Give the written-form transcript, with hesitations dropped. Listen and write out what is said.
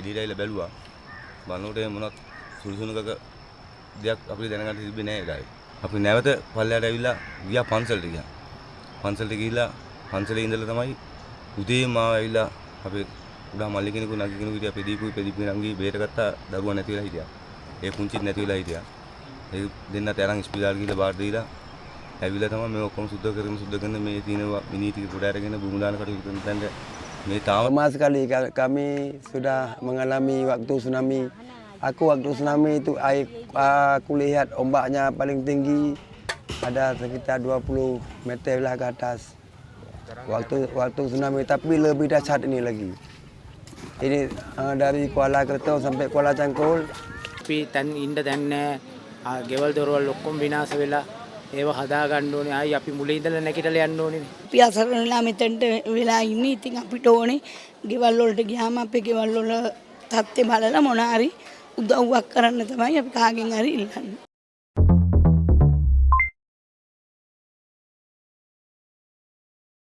එළියට ඇවිල්ලා බැලුවා. බලනකොට මොනවත් සුළුසුණුකක දෙයක් අපිට දැනගන්න තිබ්බේ නැහැ ඒකයි. අපි නැවත පල්ලයට ඇවිල්ලා ගියා පන්සලට ගියා. පන්සලට ගිහිල්ලා පන්සලේ ඉඳලා තමයි උදේම ආව ඇවිල්ලා අපේ උඩා මල්ලි කෙනෙකු නගි කෙනෙකු හිටියා පෙදීපු නංගි බේර ගත්තා දරුවා නැති වෙලා හිටියා. ඒ පුංචිත් නැති වෙලා හිටියා. ඒ දෙන්නත් අරන් ඉස්පිරිතාලෙ ගිහලා බාර දීලා ඇවිල්ලා තමයි මේ ඔක්කොම සුද්ධ කරගෙන මේ තියෙන මිනී ටික පොඩ අරගෙන බුමු දාන කටයුතු කරන තැනට මේ තාම Lama sekali kami sudah mengalami waktu tsunami. Waktu tsunami itu aku lihat ombaknya paling tinggi ada sekitar 20 meter lah ke atas. Waktu tsunami tapi lebih dahsyat ini lagi. Ini dari Kuala Kertong sampai Kuala Cangkul. අපි තැන් ඉන්න දැන් නැහැ. ගෙවල් දොරවල් ඔක්කොම විනාශ වෙලා ඒව හදා ගන්න ඕනේ. ආයි අපි මුලින් ඉඳලා නැගිටලා යන්න ඕනේ. අපි අසරණලා මෙතෙන්ට වෙලා ඉන්නේ. ඉතින් අපිට ඕනේ ගෙවල් වලට ගියාම අපේ ගෙවල් වල තත්ත්වය බලලා මොන හරි උදව්වක් කරන්න තමයි අපි කාගෙන් හරි ඉල්ලන්නේ.